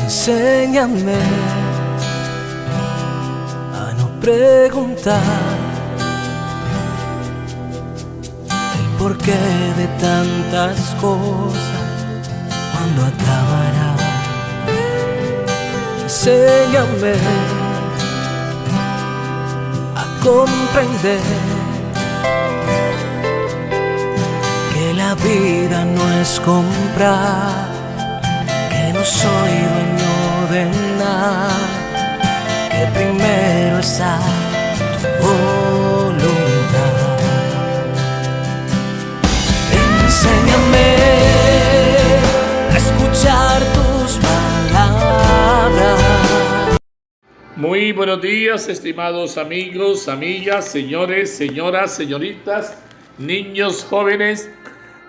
Enséñame a no preguntar el porqué de tantas cosas, cuándo acabará. Enséñame a comprender que la vida no es comprar, que no soy dueño de nada, que primero está tu voluntad. Enséñame a escuchar tus palabras. Muy buenos días, estimados amigos, amigas, señores, señoras, señoritas, niños, jóvenes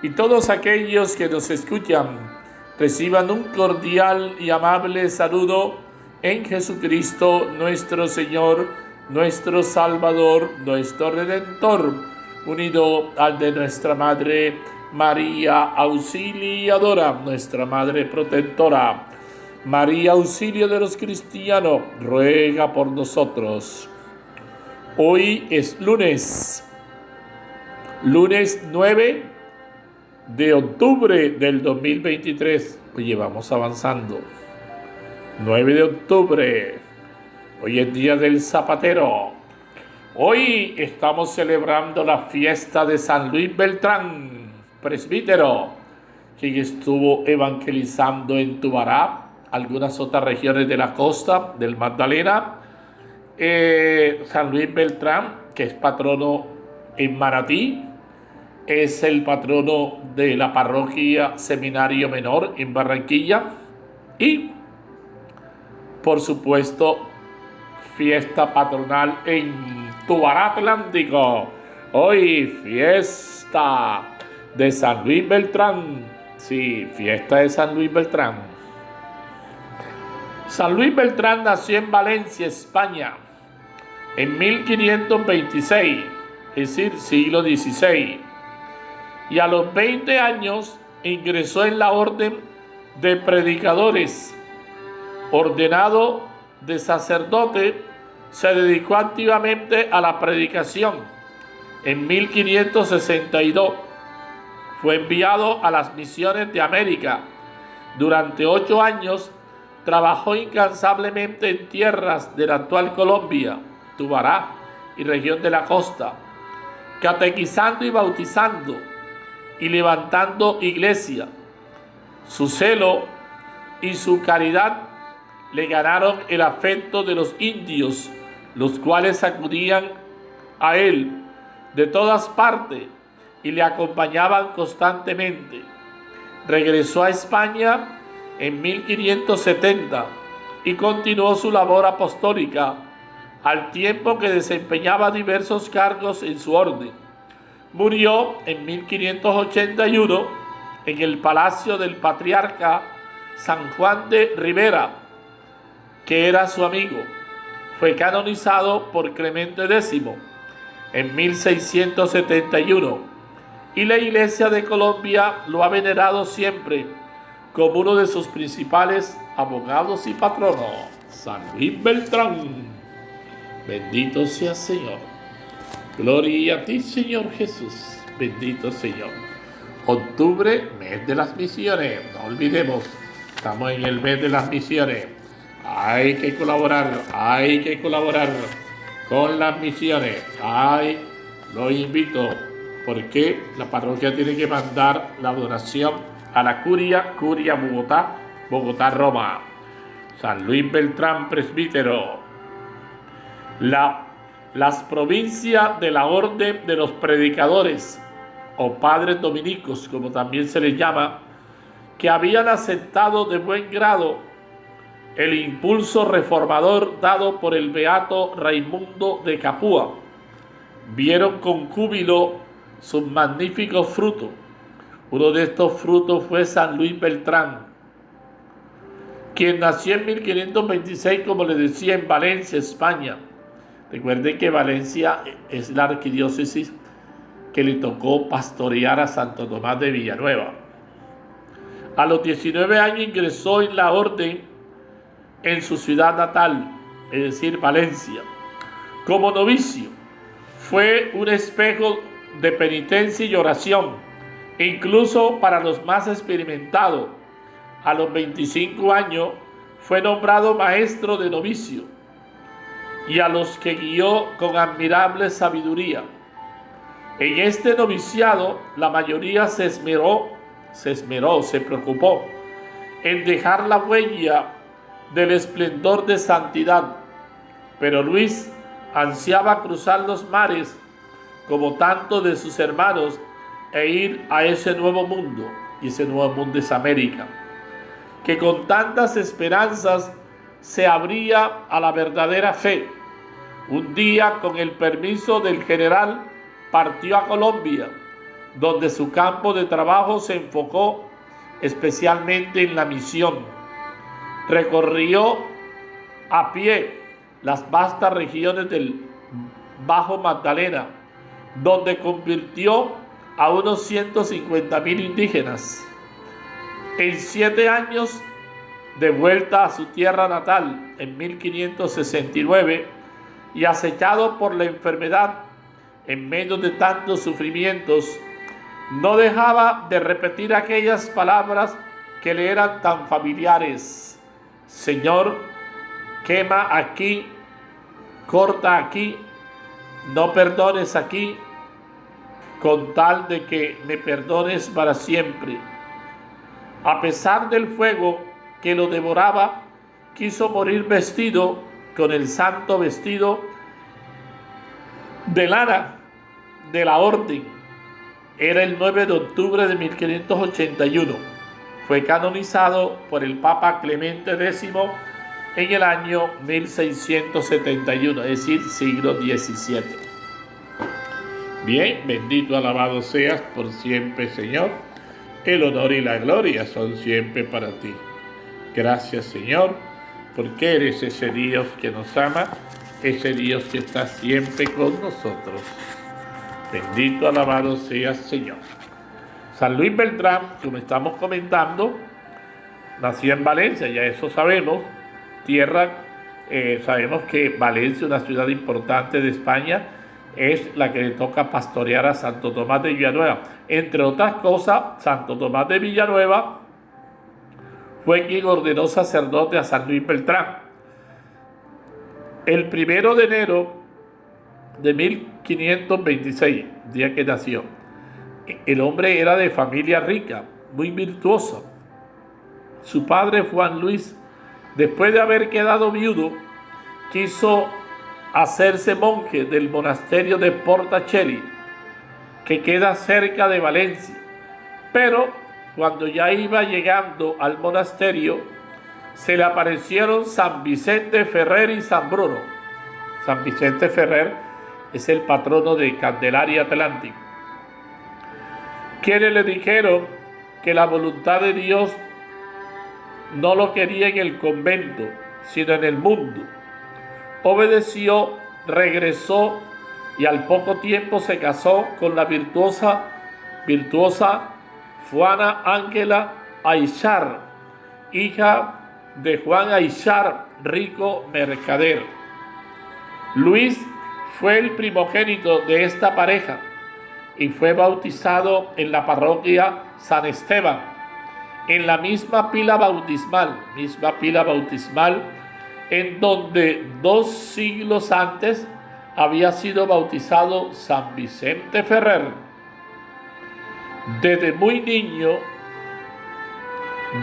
y todos aquellos que nos escuchan. Reciban un cordial y amable saludo en Jesucristo, nuestro Señor, nuestro Salvador, nuestro Redentor, unido al de nuestra Madre María Auxiliadora, nuestra Madre Protectora. María, auxilio de los cristianos, ruega por nosotros. Hoy es lunes 9 de octubre del 2023. Oye, vamos avanzando. 9 de octubre. Hoy es día del zapatero. Hoy estamos celebrando la fiesta de San Luis Beltrán, presbítero, quien estuvo evangelizando en Tubará, algunas otras regiones de la costa del Magdalena. San Luis Beltrán, que es patrono en Manatí, es el patrono de la parroquia Seminario Menor en Barranquilla y, por supuesto, fiesta patronal en Tubará Atlántico. Hoy fiesta de San Luis Beltrán. Sí, fiesta de San Luis Beltrán. San Luis Beltrán nació en Valencia, España, en 1526, es decir, siglo XVI. Y a los 20 años ingresó en la orden de predicadores. Ordenado de sacerdote, se dedicó activamente a la predicación. En 1562 fue enviado a las misiones de América. Durante 8 años trabajó incansablemente en tierras de la actual Colombia, Tubará y región de la costa, catequizando y bautizando y levantando iglesia. Su celo y su caridad le ganaron el afecto de los indios, los cuales acudían a él de todas partes y le acompañaban constantemente. Regresó a España en 1570 y continuó su labor apostólica, al tiempo que desempeñaba diversos cargos en su orden. Murió en 1581 en el palacio del patriarca San Juan de Ribera, que era su amigo. Fue canonizado por Clemente X en 1671 y la Iglesia de Colombia lo ha venerado siempre como uno de sus principales abogados y patronos. San Luis Beltrán, bendito sea Señor. Gloria a ti, Señor Jesús. Bendito Señor. Octubre, mes de las misiones. No olvidemos, estamos en el mes de las misiones. Hay que colaborar con las misiones. Lo invito, porque la parroquia tiene que mandar la donación a la Curia Bogotá, Roma. San Luis Beltrán, presbítero. Las provincias de la Orden de los Predicadores, o Padres Dominicos, como también se les llama, que habían aceptado de buen grado el impulso reformador dado por el beato Raimundo de Capua, vieron con júbilo sus magníficos frutos. Uno de estos frutos fue San Luis Beltrán, quien nació en 1526, como les decía, en Valencia, España. Recuerden que Valencia es la arquidiócesis que le tocó pastorear a Santo Tomás de Villanueva. A los 19 años ingresó en la orden en su ciudad natal, es decir, Valencia. Como novicio, fue un espejo de penitencia y oración, incluso para los más experimentados. A los 25 años fue nombrado maestro de novicio, y a los que guió con admirable sabiduría. En este noviciado, la mayoría se preocupó en dejar la huella del esplendor de santidad, pero Luis ansiaba cruzar los mares como tantos de sus hermanos e ir a ese nuevo mundo, y ese nuevo mundo es América, que con tantas esperanzas se abría a la verdadera fe. Un día, con el permiso del general, partió a Colombia, donde su campo de trabajo se enfocó especialmente en la misión. Recorrió a pie las vastas regiones del Bajo Magdalena, donde convirtió a unos 150,000 indígenas. En 7 años, de vuelta a su tierra natal en 1569, y acechado por la enfermedad, en medio de tantos sufrimientos, no dejaba de repetir aquellas palabras que le eran tan familiares: Señor, quema aquí, corta aquí, no perdones aquí, con tal de que me perdones para siempre. A pesar del fuego que lo devoraba, quiso morir vestido con el santo vestido de lana de la orden. Era el 9 de octubre de 1581. Fue canonizado por el Papa Clemente X en el año 1671, es decir, siglo XVII. Bien, bendito, alabado seas por siempre, Señor. El honor y la gloria son siempre para ti. Gracias, Señor, porque eres ese Dios que nos ama, ese Dios que está siempre con nosotros. Bendito, alabado seas, Señor. San Luis Beltrán, como estamos comentando, nació en Valencia, ya eso sabemos. Sabemos que Valencia, una ciudad importante de España, es la que le toca pastorear a Santo Tomás de Villanueva. Entre otras cosas, Santo Tomás de Villanueva fue quien ordenó sacerdote a San Luis Beltrán. El 1 de enero de 1526, día que nació, el hombre era de familia rica, muy virtuosa. Su padre, Juan Luis, después de haber quedado viudo, quiso hacerse monje del monasterio de Portacelli, que queda cerca de Valencia. Pero cuando ya iba llegando al monasterio, se le aparecieron San Vicente Ferrer y San Bruno. San Vicente Ferrer es el patrono de Candelaria Atlántico, quienes le dijeron que la voluntad de Dios no lo quería en el convento, sino en el mundo. Obedeció, regresó y al poco tiempo se casó con la virtuosa Juana Ángela Aishar, hija de Juan Aishar, rico mercader. Luis fue el primogénito de esta pareja y fue bautizado en la parroquia San Esteban, en la misma pila bautismal en donde 2 siglos antes había sido bautizado San Vicente Ferrer. Desde muy niño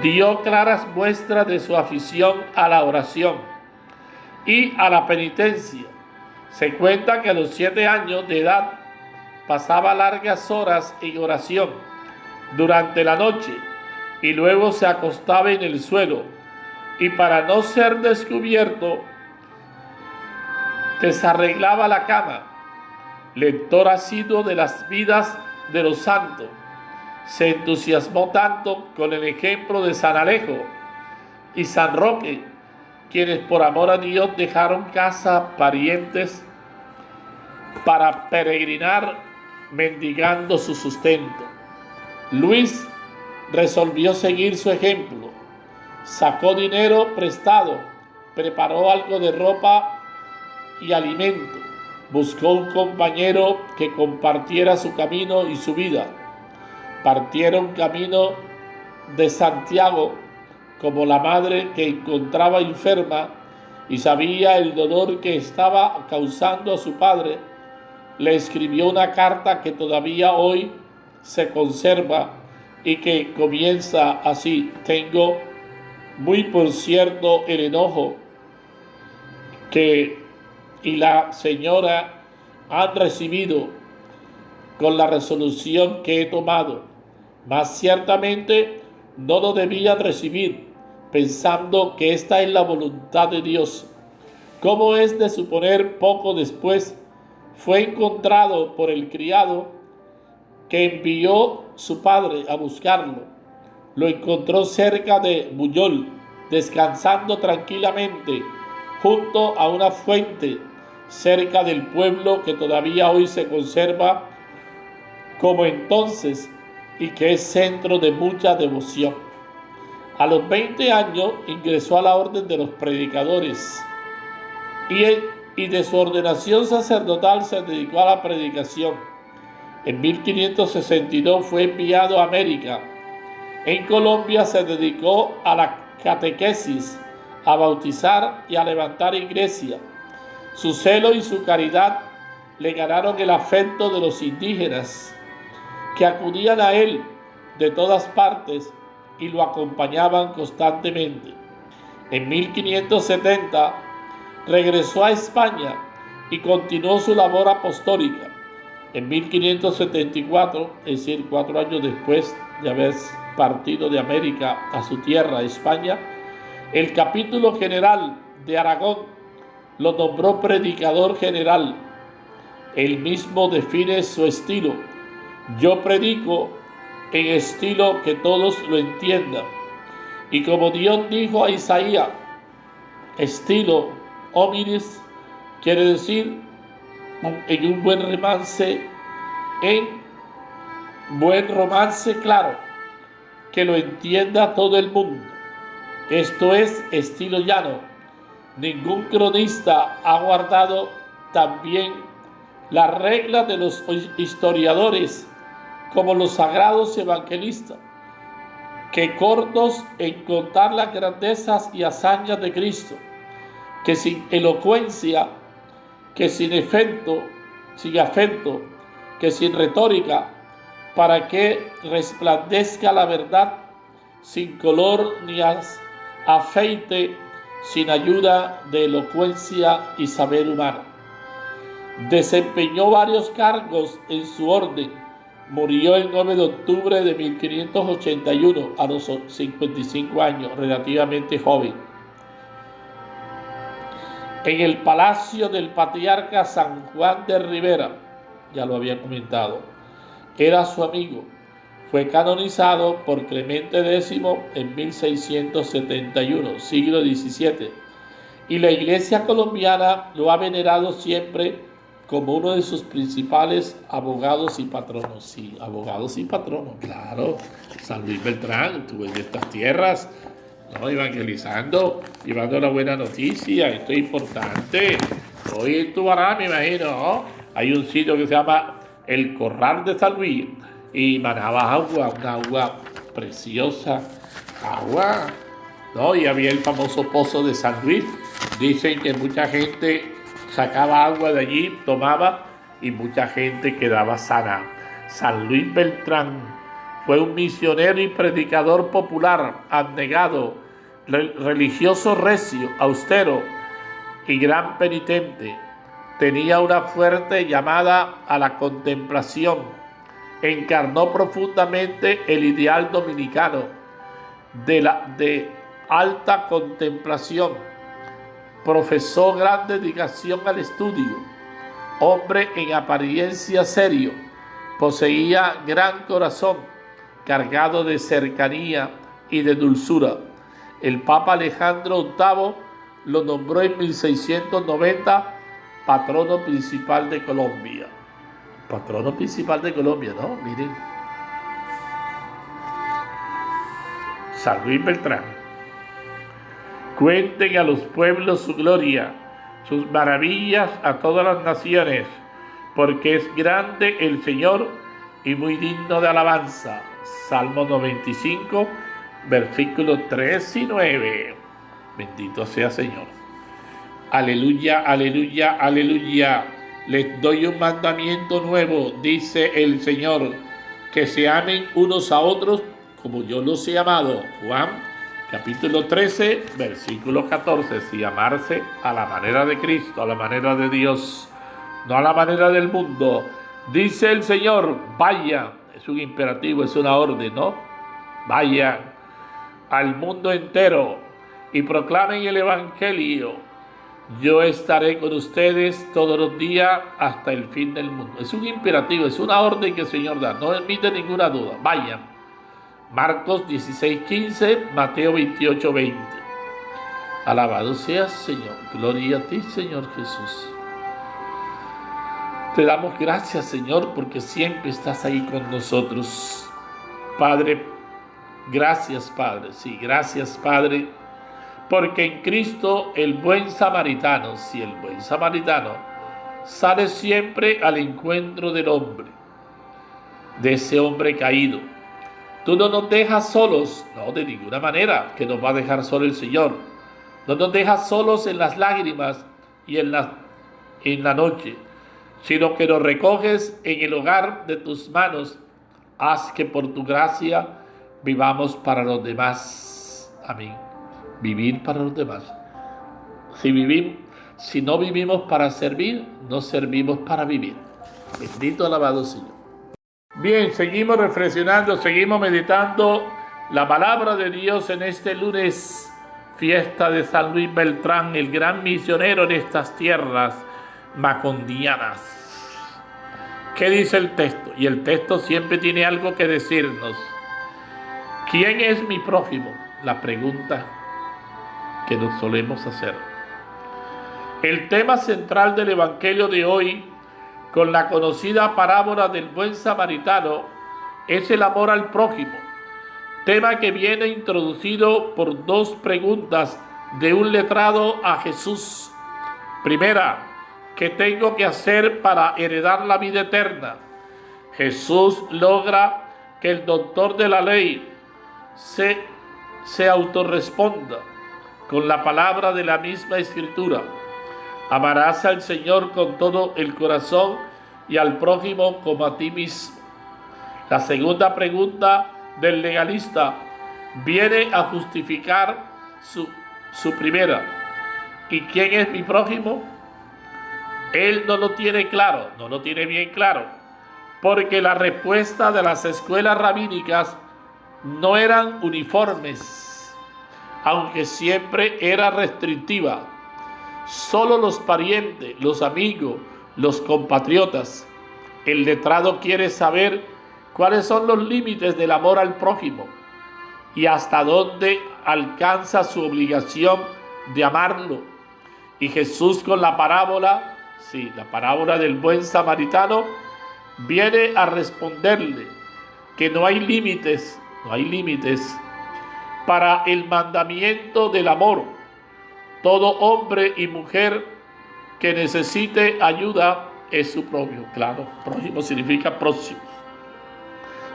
dio claras muestras de su afición a la oración y a la penitencia. Se cuenta que a los 7 años de edad pasaba largas horas en oración durante la noche y luego se acostaba en el suelo, y para no ser descubierto desarreglaba la cama. Lector asiduo de las vidas de los santos, se entusiasmó tanto con el ejemplo de San Alejo y San Roque, quienes por amor a Dios dejaron casa, parientes, para peregrinar mendigando su sustento. Luis resolvió seguir su ejemplo. Sacó dinero prestado preparó algo de ropa y alimento. Buscó un compañero que compartiera su camino y su vida. Partieron camino de Santiago, como la madre que encontraba enferma y sabía el dolor que estaba causando a su padre, le escribió una carta que todavía hoy se conserva y que comienza así: tengo muy por cierto el enojo que y la señora han recibido con la resolución que he tomado, mas ciertamente no lo debían recibir, pensando que esta es la voluntad de Dios. Como es de suponer, poco después fue encontrado por el criado que envió su padre a buscarlo. Lo encontró cerca de Buñol, descansando tranquilamente junto a una fuente cerca del pueblo que todavía hoy se conserva como entonces y que es centro de mucha devoción. A los 20 años ingresó a la orden de los predicadores y de su ordenación sacerdotal se dedicó a la predicación. En 1562 fue enviado a América. En Colombia se dedicó a la catequesis, a bautizar y a levantar iglesia. Su celo y su caridad le ganaron el afecto de los indígenas, que acudían a él de todas partes y lo acompañaban constantemente. En 1570 regresó a España y continuó su labor apostólica. En 1574, es decir, 4 años después de haber partido de América a su tierra, España, el capítulo general de Aragón lo nombró predicador general. Él mismo define su estilo: yo predico en estilo que todos lo entiendan. Y como Dios dijo a Isaías, estilo hominis, quiere decir en un buen romance claro, que lo entienda todo el mundo. Esto es estilo llano. Ningún cronista ha guardado tan bien las reglas de los historiadores como los sagrados evangelistas, que cortos en contar las grandezas y hazañas de Cristo, que sin elocuencia, que sin afecto, que sin retórica, para que resplandezca la verdad, sin color ni afeite, sin ayuda de elocuencia y saber humano. Desempeñó varios cargos en su orden. Murió el 9 de octubre de 1581 a los 55 años, relativamente joven, en el palacio del patriarca San Juan de Ribera. Ya lo había comentado. Era su amigo. Fue canonizado por Clemente X en 1671, siglo XVII, y la Iglesia colombiana lo ha venerado siempre como uno de sus principales abogados y patronos. Sí, abogados y patronos, claro. San Luis Beltrán estuvo en estas tierras, ¿no?, evangelizando, llevando una buena noticia. Esto es importante. Hoy en Tubará, me imagino, ¿no?, hay un sitio que se llama El Corral de San Luis y manaba agua, una agua preciosa, agua, ¿no? Y había el famoso pozo de San Luis. Dicen que mucha gente sacaba agua de allí, tomaba, y mucha gente quedaba sana. San Luis Beltrán fue un misionero y predicador popular, abnegado, religioso recio, austero y gran penitente. Tenía una fuerte llamada a la contemplación. Encarnó profundamente el ideal dominicano de alta contemplación. Profesó gran dedicación al estudio. Hombre en apariencia serio, poseía gran corazón, cargado de cercanía y de dulzura. El Papa Alejandro VIII lo nombró en 1690 patrono principal de Colombia. Patrono principal de Colombia, ¿no? Miren. San Luis Beltrán. Cuenten a los pueblos su gloria, sus maravillas a todas las naciones, porque es grande el Señor y muy digno de alabanza. Salmo 95, versículos 3 y 9. Bendito sea Señor. Aleluya, aleluya, aleluya. Les doy un mandamiento nuevo, dice el Señor, que se amen unos a otros como yo los he amado. Juan capítulo 13, versículo 14. Si amarse a la manera de Cristo, a la manera de Dios, no a la manera del mundo. Dice el Señor, vaya, es un imperativo, es una orden, ¿no? Vaya al mundo entero y proclamen el Evangelio. Yo estaré con ustedes todos los días hasta el fin del mundo. Es un imperativo, es una orden que el Señor da, no admite ninguna duda. Vayan. Marcos 16:15, Mateo 28:20. Alabado seas, Señor. Gloria a ti, Señor Jesús. Te damos gracias, Señor, porque siempre estás ahí con nosotros. Padre, gracias, Padre. Sí, gracias, Padre. Porque en Cristo el buen samaritano, si el buen samaritano sale siempre al encuentro del hombre, de ese hombre caído. Tú no nos dejas solos, no, de ninguna manera, que nos va a dejar solo el Señor. No nos dejas solos en las lágrimas y en la noche, sino que nos recoges en el hogar de tus manos. Haz que por tu gracia vivamos para los demás. Amén. Vivir para los demás. Si no vivimos para servir, no servimos para vivir. Bendito, alabado Señor. Bien, seguimos reflexionando, seguimos meditando la palabra de Dios en este lunes, fiesta de San Luis Beltrán, el gran misionero en estas tierras macondianas. ¿Qué dice el texto? Y el texto siempre tiene algo que decirnos. ¿Quién es mi prójimo? La pregunta que nos solemos hacer. El tema central del Evangelio de hoy, con la conocida parábola del buen samaritano, es el amor al prójimo, tema que viene introducido por dos preguntas de un letrado a Jesús. Primera, ¿qué tengo que hacer para heredar la vida eterna? Jesús logra que el doctor de la ley se autorresponda con la palabra de la misma Escritura. Amarás al Señor con todo el corazón y al prójimo como a ti mismo. La segunda pregunta del legalista viene a justificar su primera. ¿Y quién es mi prójimo? Él no lo tiene claro, no lo tiene bien claro, porque la respuesta de las escuelas rabínicas no eran uniformes, aunque siempre era restrictiva. Solo los parientes, los amigos, los compatriotas. El letrado quiere saber cuáles son los límites del amor al prójimo y hasta dónde alcanza su obligación de amarlo. Y Jesús, con la parábola, la parábola del buen samaritano, viene a responderle que no hay límites para el mandamiento del amor. Todo hombre y mujer que necesite ayuda es su prójimo. Claro, prójimo significa próximo.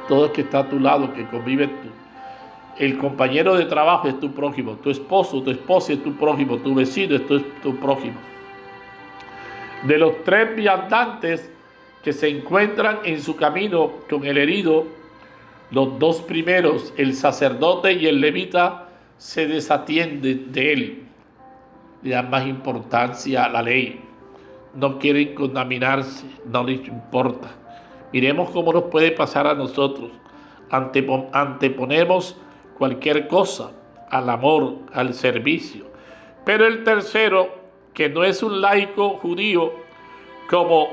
Todo el que está a tu lado, que convive tú. El compañero de trabajo es tu prójimo. Tu esposo, tu esposa es tu prójimo. Tu vecino es tu prójimo. De los tres viandantes que se encuentran en su camino con el herido, los dos primeros, el sacerdote y el levita, se desatienden de él. Le dan más importancia a la ley. No quieren contaminarse, no les importa. Miremos cómo nos puede pasar a nosotros. Anteponemos cualquier cosa al amor, al servicio. Pero el tercero, que no es un laico judío, como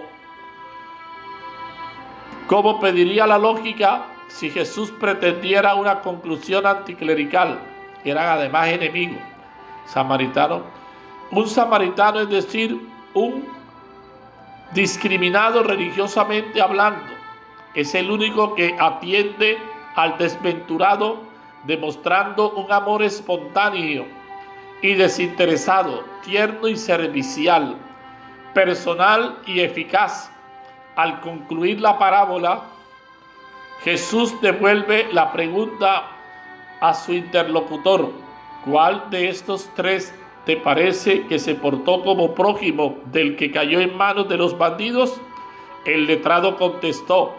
pediría la lógica si Jesús pretendiera una conclusión anticlerical, eran además enemigos. Un samaritano, es decir, un discriminado religiosamente hablando, es el único que atiende al desventurado, demostrando un amor espontáneo y desinteresado, tierno y servicial, personal y eficaz. Al concluir la parábola, Jesús devuelve la pregunta a su interlocutor: ¿cuál de estos tres te parece que se portó como prójimo del que cayó en manos de los bandidos? El letrado contestó: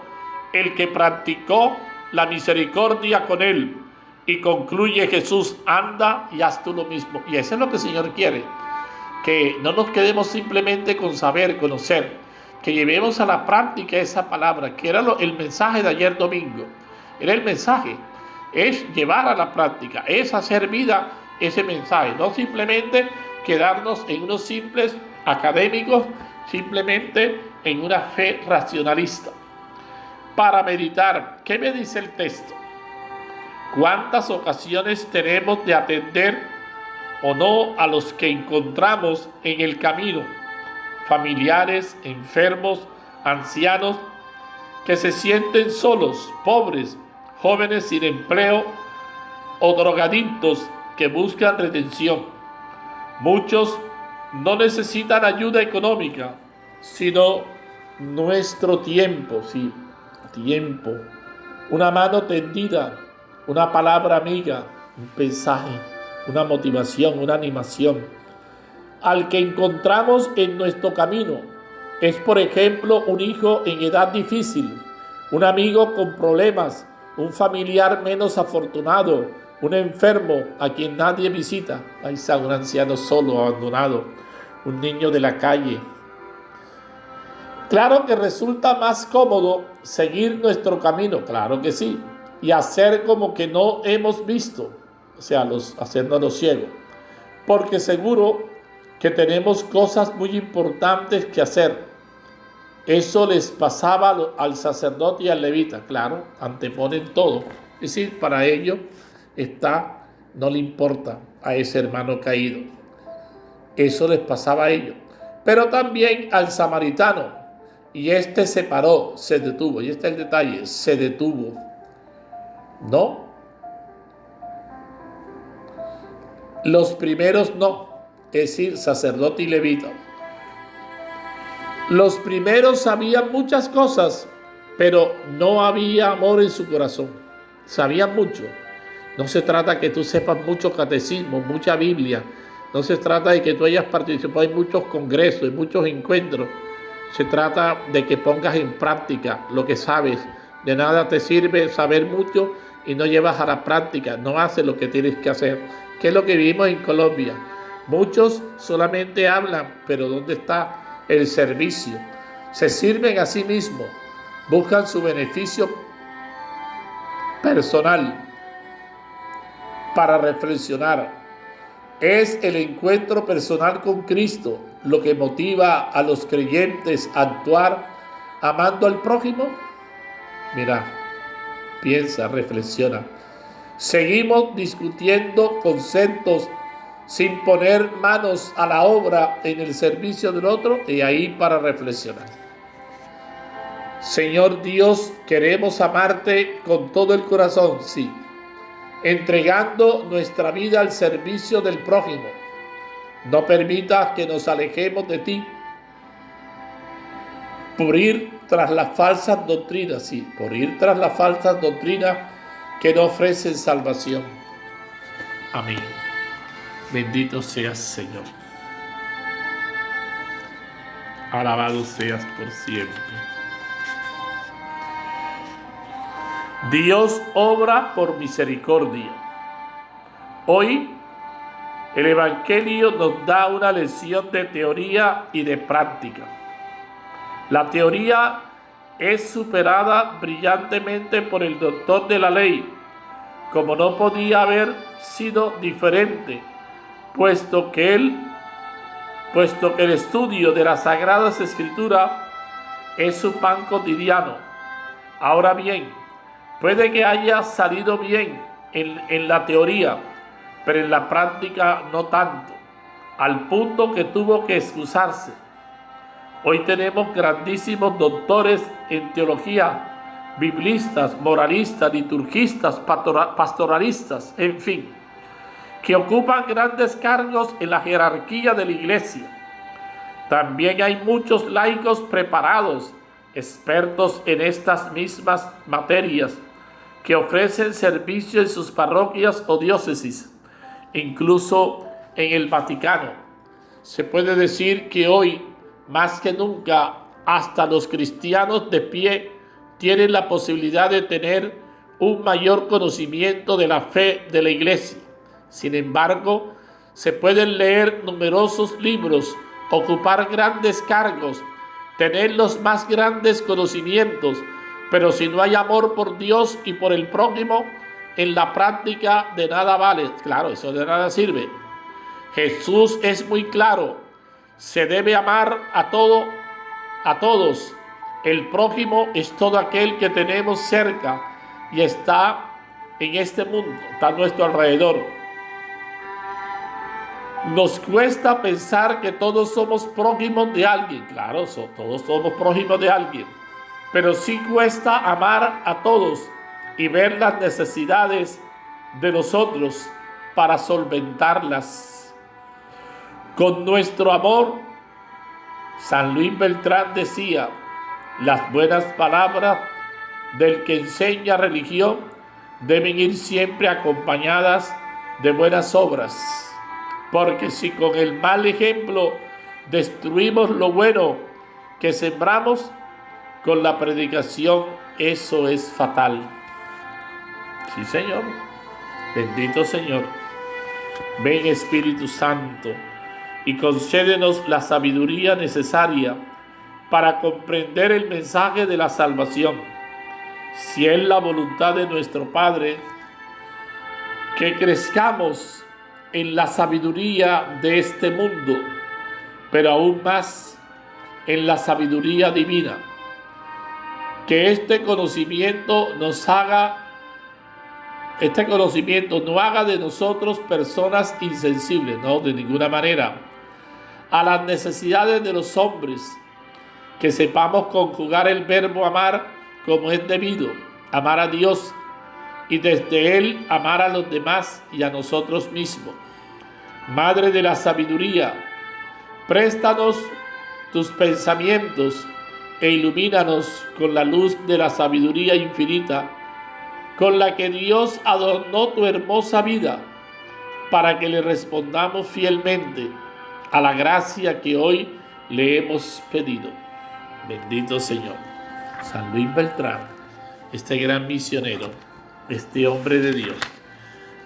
el que practicó la misericordia con él. Y concluye Jesús: anda y haz tú lo mismo. Y eso es lo que el Señor quiere, que no nos quedemos simplemente con saber, conocer, que llevemos a la práctica esa palabra, que era el mensaje de ayer domingo. Era el mensaje, es llevar a la práctica, es hacer vida ese mensaje, no simplemente quedarnos en unos simples académicos, simplemente en una fe racionalista. Para meditar, ¿qué me dice el texto? ¿Cuántas ocasiones tenemos de atender o no a los que encontramos en el camino? Familiares, enfermos, ancianos, que se sienten solos, pobres, jóvenes sin empleo o drogadictos que buscan redención. Muchos no necesitan ayuda económica, sino nuestro tiempo, sí, tiempo, una mano tendida, una palabra amiga, un mensaje, una motivación, una animación. Al que encontramos en nuestro camino es, por ejemplo, un hijo en edad difícil, un amigo con problemas, un familiar menos afortunado, un enfermo a quien nadie visita, ahí está un anciano solo, abandonado, un niño de la calle. Claro que resulta más cómodo seguir nuestro camino, claro que sí, y hacer como que no hemos visto, o sea, hacernos los ciegos, porque seguro que tenemos cosas muy importantes que hacer. Eso les pasaba al sacerdote y al levita, claro, anteponen todo, es decir, para ellos no le importa a ese hermano caído, eso les pasaba a ellos, pero también al samaritano, y este se paró, se detuvo, y este es el detalle, se detuvo, ¿no? Los primeros no, es decir, sacerdote y levita. Los primeros sabían muchas cosas, pero no había amor en su corazón. Sabían mucho. No se trata que tú sepas mucho catecismo, mucha Biblia. No se trata de que tú hayas participado en muchos congresos, en muchos encuentros. Se trata de que pongas en práctica lo que sabes. De nada te sirve saber mucho y no llevas a la práctica, no haces lo que tienes que hacer. ¿Qué es lo que vivimos en Colombia? Muchos solamente hablan, pero ¿dónde está el servicio? Se sirven a sí mismos, buscan su beneficio personal. Para reflexionar, ¿es el encuentro personal con Cristo lo que motiva a los creyentes a actuar amando al prójimo? Mira, piensa, reflexiona. Seguimos discutiendo conceptos sin poner manos a la obra en el servicio del otro, y ahí para reflexionar. Señor Dios, queremos amarte con todo el corazón, sí, entregando nuestra vida al servicio del prójimo. No permitas que nos alejemos de ti por ir tras las falsas doctrinas, sí, por ir tras las falsas doctrinas que no ofrecen salvación. Amén. Bendito seas, Señor. Alabado seas por siempre. Dios obra por misericordia. Hoy el Evangelio nos da una lección de teoría y de práctica. La teoría es superada brillantemente por el doctor de la ley, como no podía haber sido diferente, puesto que el estudio de las Sagradas Escrituras es su pan cotidiano. Ahora bien, puede que haya salido bien en la teoría, pero en la práctica no tanto, al punto que tuvo que excusarse. Hoy tenemos grandísimos doctores en teología, biblistas, moralistas, liturgistas, pastoralistas, en fin. que ocupan grandes cargos en la jerarquía de la iglesia. También hay muchos laicos preparados, expertos en estas mismas materias, que ofrecen servicio en sus parroquias o diócesis, incluso en el Vaticano. Se puede decir que hoy, más que nunca, hasta los cristianos de pie tienen la posibilidad de tener un mayor conocimiento de la fe de la iglesia. Sin embargo, se pueden leer numerosos libros, ocupar grandes cargos, tener los más grandes conocimientos, pero si no hay amor por Dios y por el prójimo, en la práctica de nada vale. Claro, eso de nada sirve. Jesús es muy claro: se debe amar a todos. El prójimo es todo aquel que tenemos cerca y está en este mundo, está a nuestro alrededor. Nos cuesta pensar que todos somos prójimos de alguien. Claro, todos somos prójimos de alguien, pero sí cuesta amar a todos y ver las necesidades de nosotros para solventarlas. Con nuestro amor, San Luis Beltrán decía: las buenas palabras del que enseña religión deben ir siempre acompañadas de buenas obras. Porque si con el mal ejemplo destruimos lo bueno que sembramos, con la predicación eso es fatal. Sí, Señor. Bendito Señor. Ven, Espíritu Santo, y concédenos la sabiduría necesaria para comprender el mensaje de la salvación. Si es la voluntad de nuestro Padre, que crezcamos en la sabiduría de este mundo, pero aún más en la sabiduría divina. Que este conocimiento no haga de nosotros personas insensibles, no, de ninguna manera, a las necesidades de los hombres. Que sepamos conjugar el verbo amar como es debido, amar a Dios y desde Él amar a los demás y a nosotros mismos. Madre de la sabiduría, préstanos tus pensamientos e ilumínanos con la luz de la sabiduría infinita, con la que Dios adornó tu hermosa vida, para que le respondamos fielmente a la gracia que hoy le hemos pedido. Bendito Señor. San Luis Beltrán, este gran misionero, este hombre de Dios.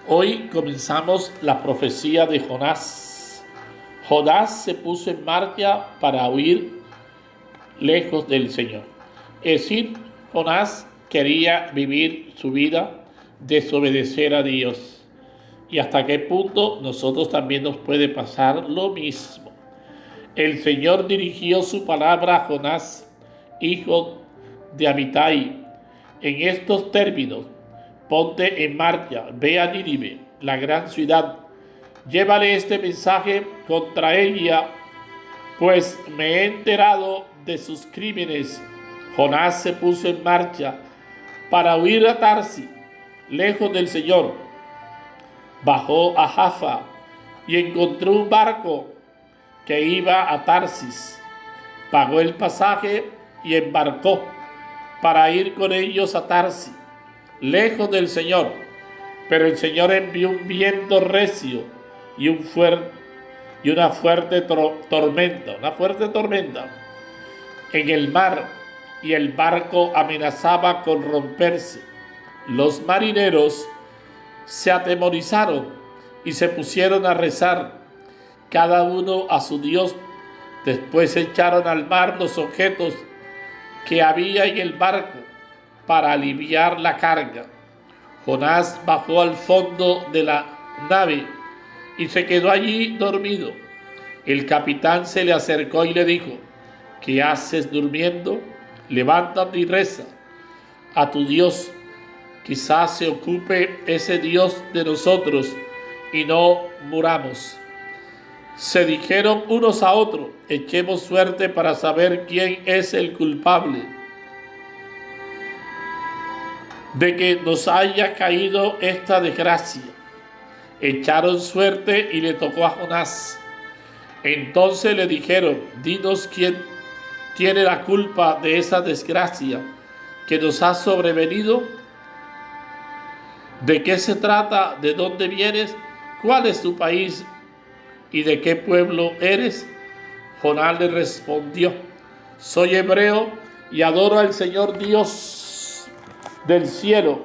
Hoy comenzamos la profecía de Jonás. Jonás se puso en marcha para huir lejos del Señor. Es decir, Jonás quería vivir su vida, desobedecer a Dios. Y hasta qué punto nosotros también nos puede pasar lo mismo. El Señor dirigió su palabra a Jonás, hijo de Amitai, en estos términos: ponte en marcha, ve a Nínive, la gran ciudad, llévale este mensaje contra ella, pues me he enterado de sus crímenes. Jonás se puso en marcha para huir a Tarsis, lejos del Señor. Bajó a Jaffa y encontró un barco que iba a Tarsis. Pagó el pasaje y embarcó para ir con ellos a Tarsis, lejos del Señor. Pero el Señor envió un viento recio y una fuerte tormenta en el mar, y el barco amenazaba con romperse. Los marineros se atemorizaron y se pusieron a rezar, cada uno a su Dios. Después echaron al mar los objetos que había en el barco para aliviar la carga. Jonás bajó al fondo de la nave y se quedó allí dormido. El capitán se le acercó y le dijo: ¿qué haces durmiendo? Levántate y reza a tu Dios. Quizás se ocupe ese Dios de nosotros y no muramos. Se dijeron unos a otros: echemos suerte para saber quién es el culpable de que nos haya caído esta desgracia. Echaron suerte y le tocó a Jonás. Entonces le dijeron: dinos quién tiene la culpa de esa desgracia que nos ha sobrevenido. ¿De qué se trata? ¿De dónde vienes? ¿Cuál es tu país? ¿Y de qué pueblo eres? Jonás le respondió: soy hebreo y adoro al Señor Dios del cielo,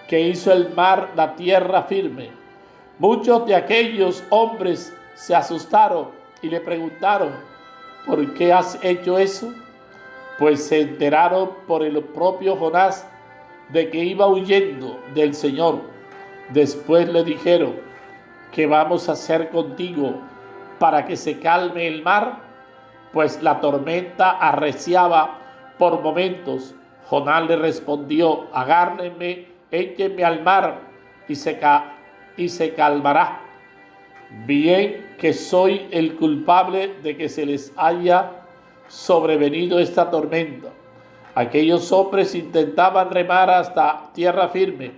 que hizo el mar, la tierra firme. Muchos de aquellos hombres se asustaron y le preguntaron: ¿por qué has hecho eso? Pues se enteraron por el propio Jonás de que iba huyendo del Señor. Después le dijeron: ¿qué vamos a hacer contigo para que se calme el mar? Pues la tormenta arreciaba por momentos. Jonás le respondió: agárrenme, échenme al mar y se calmará. Bien que soy el culpable de que se les haya sobrevenido esta tormenta. Aquellos hombres intentaban remar hasta tierra firme,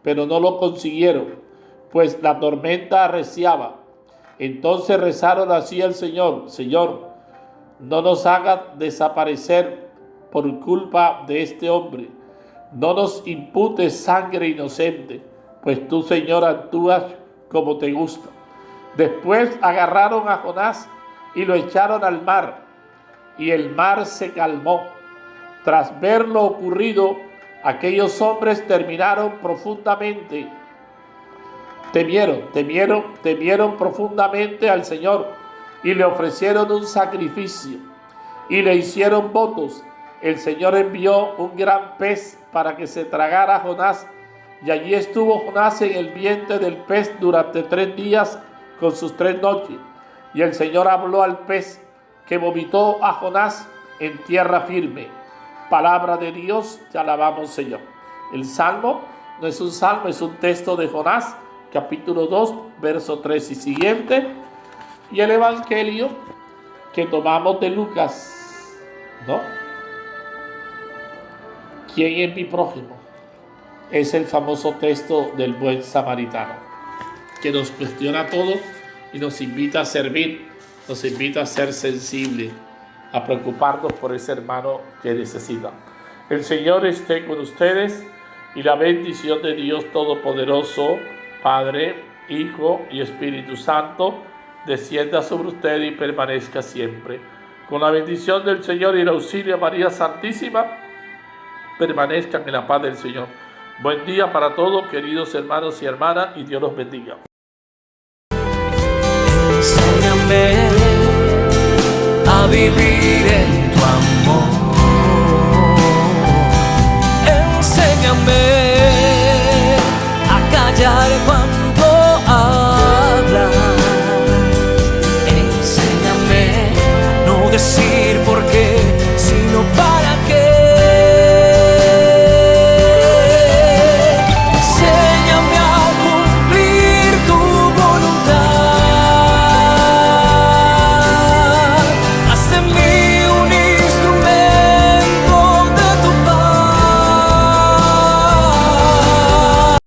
pero no lo consiguieron, pues la tormenta arreciaba. Entonces rezaron así al Señor: Señor, no nos hagas desaparecer por culpa de este hombre. No nos imputes sangre inocente, pues tú, Señor, actúas como te gusta. Después agarraron a Jonás y lo echaron al mar, y el mar se calmó. Tras ver lo ocurrido, aquellos hombres temieron profundamente al Señor y le ofrecieron un sacrificio y le hicieron votos. El Señor envió un gran pez para que se tragara a Jonás, y allí estuvo Jonás en el vientre del pez durante 3 días con sus 3 noches. Y el Señor habló al pez, que vomitó a Jonás en tierra firme. Palabra de Dios, te alabamos, Señor. El Salmo no es un salmo, es un texto de Jonás, capítulo 2, verso 3 y siguiente. Y el Evangelio que tomamos de Lucas, ¿no? ¿Quién es mi prójimo? Es el famoso texto del buen samaritano, que nos cuestiona todo y nos invita a servir, nos invita a ser sensibles, a preocuparnos por ese hermano que necesita. El Señor esté con ustedes, y la bendición de Dios Todopoderoso, Padre, Hijo y Espíritu Santo, descienda sobre ustedes y permanezca siempre. Con la bendición del Señor y el auxilio de María Santísima, permanezcan en la paz del Señor. Buen día para todos, queridos hermanos y hermanas, y Dios los bendiga. Enséñame a vivir